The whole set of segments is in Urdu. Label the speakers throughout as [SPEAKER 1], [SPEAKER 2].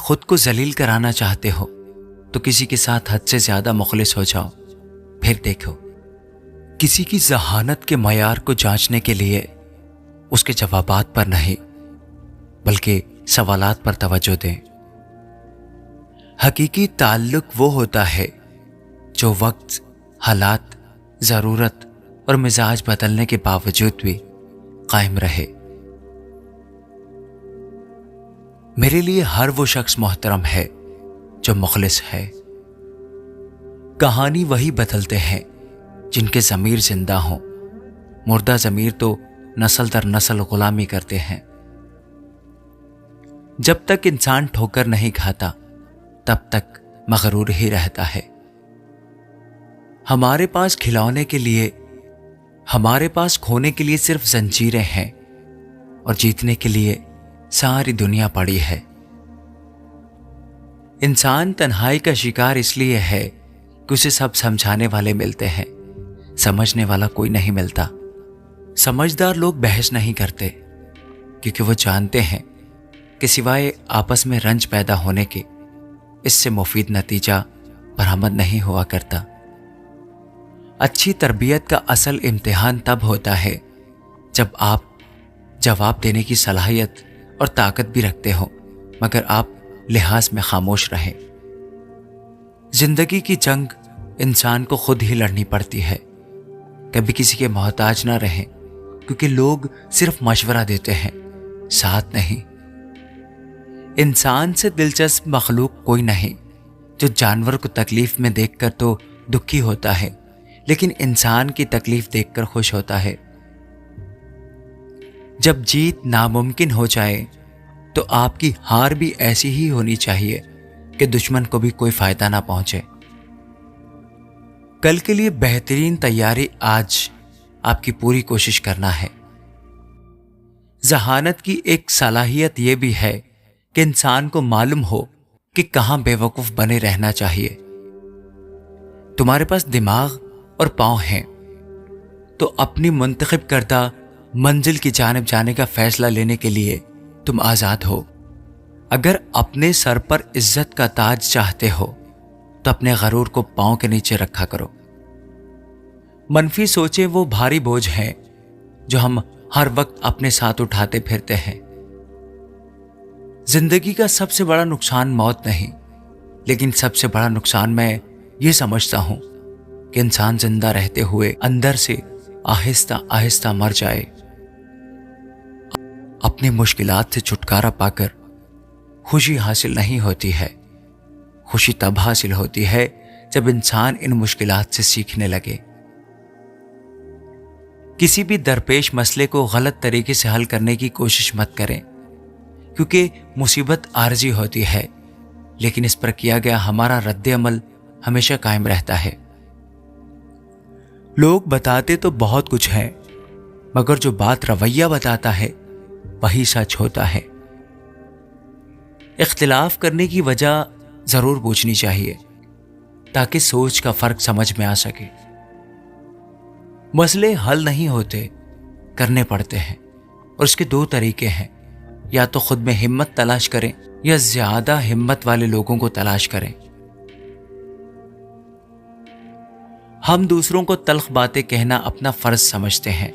[SPEAKER 1] خود کو ذلیل کرانا چاہتے ہو تو کسی کے ساتھ حد سے زیادہ مخلص ہو جاؤ، پھر دیکھو۔ کسی کی ذہانت کے معیار کو جانچنے کے لیے اس کے جوابات پر نہیں بلکہ سوالات پر توجہ دیں۔ حقیقی تعلق وہ ہوتا ہے جو وقت، حالات، ضرورت اور مزاج بدلنے کے باوجود بھی قائم رہے۔ میرے لیے ہر وہ شخص محترم ہے جو مخلص ہے۔ کہانی وہی بدلتے ہیں جن کے ضمیر زندہ ہوں، مردہ ضمیر تو نسل در نسل غلامی کرتے ہیں۔ جب تک انسان ٹھوکر نہیں کھاتا تب تک مغرور ہی رہتا ہے۔ ہمارے پاس کھلونے کے لیے، ہمارے پاس کھونے کے لیے صرف زنجیریں ہیں اور جیتنے کے لیے ساری دنیا پڑی ہے۔ انسان تنہائی کا شکار اس لیے ہے کہ اسے سب سمجھانے والے ملتے ہیں، سمجھنے والا کوئی نہیں ملتا۔ سمجھدار لوگ بحث نہیں کرتے کیونکہ وہ جانتے ہیں کہ سوائے آپس میں رنج پیدا ہونے کے اس سے مفید نتیجہ برآمد نہیں ہوا کرتا۔ اچھی تربیت کا اصل امتحان تب ہوتا ہے جب آپ جواب دینے کی صلاحیت اور طاقت بھی رکھتے ہو مگر آپ لحاظ میں خاموش رہیں۔ زندگی کی جنگ انسان کو خود ہی لڑنی پڑتی ہے۔ کبھی کسی کے محتاج نہ رہیں کیونکہ لوگ صرف مشورہ دیتے ہیں، ساتھ نہیں۔ انسان سے دلچسپ مخلوق کوئی نہیں۔ جو جانور کو تکلیف میں دیکھ کر تو دکھی ہوتا ہے لیکن انسان کی تکلیف دیکھ کر خوش ہوتا ہے۔ جب جیت ناممکن ہو جائے تو آپ کی ہار بھی ایسی ہی ہونی چاہیے کہ دشمن کو بھی کوئی فائدہ نہ پہنچے۔ کل کے لیے بہترین تیاری آج آپ کی پوری کوشش کرنا ہے۔ ذہانت کی ایک صلاحیت یہ بھی ہے کہ انسان کو معلوم ہو کہ کہاں بے وقوف بنے رہنا چاہیے۔ تمہارے پاس دماغ اور پاؤں ہیں تو اپنی منتخب کردہ منزل کی جانب جانے کا فیصلہ لینے کے لیے تم آزاد ہو۔ اگر اپنے سر پر عزت کا تاج چاہتے ہو تو اپنے غرور کو پاؤں کے نیچے رکھا کرو۔ منفی سوچیں وہ بھاری بوجھ ہیں جو ہم ہر وقت اپنے ساتھ اٹھاتے پھرتے ہیں۔ زندگی کا سب سے بڑا نقصان موت نہیں، لیکن سب سے بڑا نقصان میں یہ سمجھتا ہوں کہ انسان زندہ رہتے ہوئے اندر سے آہستہ آہستہ مر جائے۔ اپنی مشکلات سے چھٹکارا پا کر خوشی حاصل نہیں ہوتی ہے۔ خوشی تب حاصل ہوتی ہے جب انسان ان مشکلات سے سیکھنے لگے۔ کسی بھی درپیش مسئلے کو غلط طریقے سے حل کرنے کی کوشش مت کریں کیونکہ مصیبت عارضی ہوتی ہے لیکن اس پر کیا گیا ہمارا رد عمل ہمیشہ قائم رہتا ہے۔ لوگ بتاتے تو بہت کچھ ہے مگر جو بات رویہ بتاتا ہے وہی سچ ہوتا ہے۔ اختلاف کرنے کی وجہ ضرور پوچھنی چاہیے تاکہ سوچ کا فرق سمجھ میں آ سکے۔ مسئلے حل نہیں ہوتے، کرنے پڑتے ہیں، اور اس کے دو طریقے ہیں، یا تو خود میں ہمت تلاش کریں یا زیادہ ہمت والے لوگوں کو تلاش کریں۔ ہم دوسروں کو تلخ باتیں کہنا اپنا فرض سمجھتے ہیں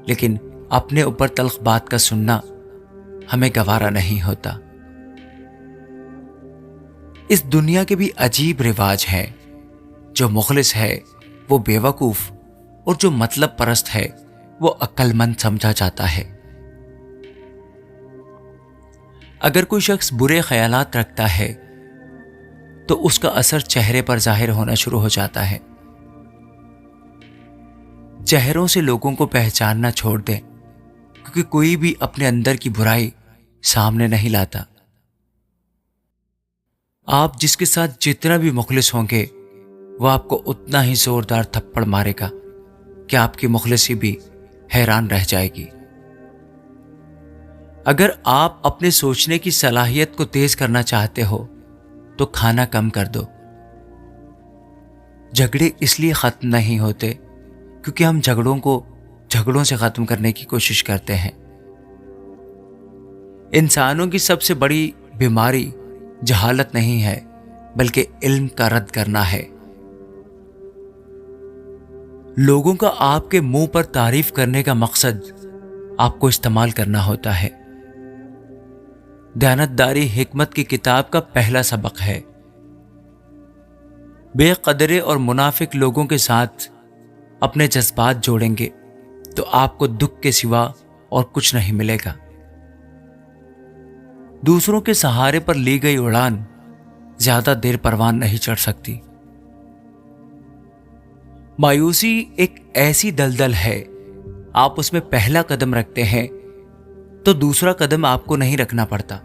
[SPEAKER 1] لیکن اپنے اوپر تلخ بات کا سننا ہمیں گوارا نہیں ہوتا۔ اس دنیا کے بھی عجیب رواج ہیں۔ جو مخلص ہے وہ بے وقوف اور جو مطلب پرست ہے وہ عقل مند سمجھا جاتا ہے۔ اگر کوئی شخص برے خیالات رکھتا ہے تو اس کا اثر چہرے پر ظاہر ہونا شروع ہو جاتا ہے۔ چہروں سے لوگوں کو پہچاننا چھوڑ دیں کیونکہ کوئی بھی اپنے اندر کی برائی سامنے نہیں لاتا۔ آپ جس کے ساتھ جتنا بھی مخلص ہوں گے وہ آپ کو اتنا ہی زوردار تھپڑ مارے گا کہ آپ کی مخلصی بھی حیران رہ جائے گی۔ اگر آپ اپنے سوچنے کی صلاحیت کو تیز کرنا چاہتے ہو تو کھانا کم کر دو۔ جھگڑے اس لیے ختم نہیں ہوتے کیونکہ ہم جھگڑوں کو جھگڑوں سے ختم کرنے کی کوشش کرتے ہیں۔ انسانوں کی سب سے بڑی بیماری جہالت نہیں ہے بلکہ علم کا رد کرنا ہے۔ لوگوں کا آپ کے منہ پر تعریف کرنے کا مقصد آپ کو استعمال کرنا ہوتا ہے۔ دیانتداری حکمت کی کتاب کا پہلا سبق ہے۔ بے قدرے اور منافق لوگوں کے ساتھ اپنے جذبات جوڑیں گے تو آپ کو دکھ کے سوا اور کچھ نہیں ملے گا۔ دوسروں کے سہارے پر لی گئی اڑان زیادہ دیر پروان نہیں چڑھ سکتی۔ مایوسی ایک ایسی دلدل ہے، آپ اس میں پہلا قدم رکھتے ہیں تو دوسرا قدم آپ کو نہیں رکھنا پڑتا،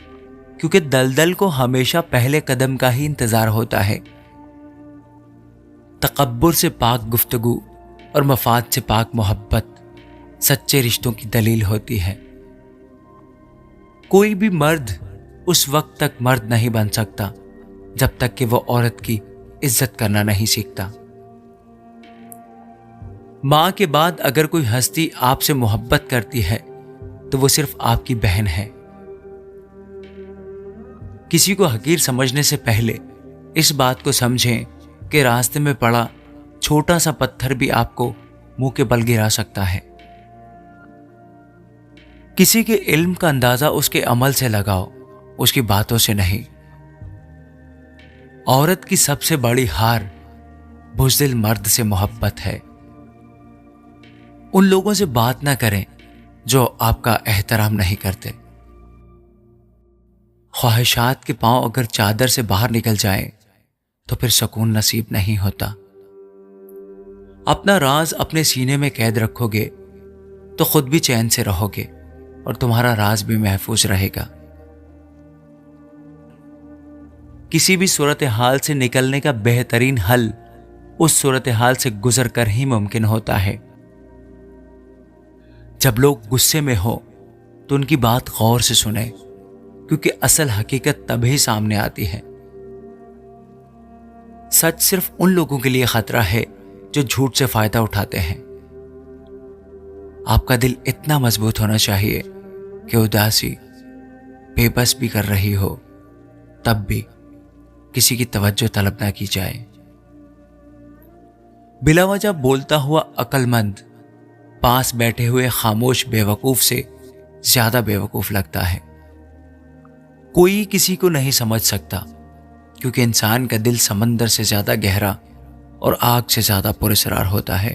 [SPEAKER 1] کیونکہ دلدل کو ہمیشہ پہلے قدم کا ہی انتظار ہوتا ہے۔ تکبر سے پاک گفتگو اور مفاد سے پاک محبت سچے رشتوں کی دلیل ہوتی ہے۔ کوئی بھی مرد اس وقت تک مرد نہیں بن سکتا جب تک کہ وہ عورت کی عزت کرنا نہیں سیکھتا۔ ماں کے بعد اگر کوئی ہستی آپ سے محبت کرتی ہے تو وہ صرف آپ کی بہن ہے۔ کسی کو حقیر سمجھنے سے پہلے اس بات کو سمجھیں کہ راستے میں پڑا چھوٹا سا پتھر بھی آپ کو منہ کے بل گرا سکتا ہے۔ کسی کے علم کا اندازہ اس کے عمل سے لگاؤ، اس کی باتوں سے نہیں۔ عورت کی سب سے بڑی ہار بزدل مرد سے محبت ہے۔ ان لوگوں سے بات نہ کریں جو آپ کا احترام نہیں کرتے۔ خواہشات کے پاؤں اگر چادر سے باہر نکل جائیں تو پھر سکون نصیب نہیں ہوتا۔ اپنا راز اپنے سینے میں قید رکھو گے تو خود بھی چین سے رہو گے اور تمہارا راز بھی محفوظ رہے گا۔ کسی بھی صورتحال سے نکلنے کا بہترین حل اس صورتحال سے گزر کر ہی ممکن ہوتا ہے۔ جب لوگ غصے میں ہو تو ان کی بات غور سے سنیں، کیونکہ اصل حقیقت تبھی سامنے آتی ہے۔ سچ صرف ان لوگوں کے لیے خطرہ ہے جو جھوٹ سے فائدہ اٹھاتے ہیں۔ آپ کا دل اتنا مضبوط ہونا چاہیے کہ اداسی بے بس بھی کر رہی ہو تب بھی کسی کی توجہ طلب نہ کی جائے۔ بلا وجہ بولتا ہوا عقل مند پاس بیٹھے ہوئے خاموش بے وقوف سے زیادہ بے وقوف لگتا ہے۔ کوئی کسی کو نہیں سمجھ سکتا، کیونکہ انسان کا دل سمندر سے زیادہ گہرا اور آگ سے زیادہ پراسرار ہوتا ہے۔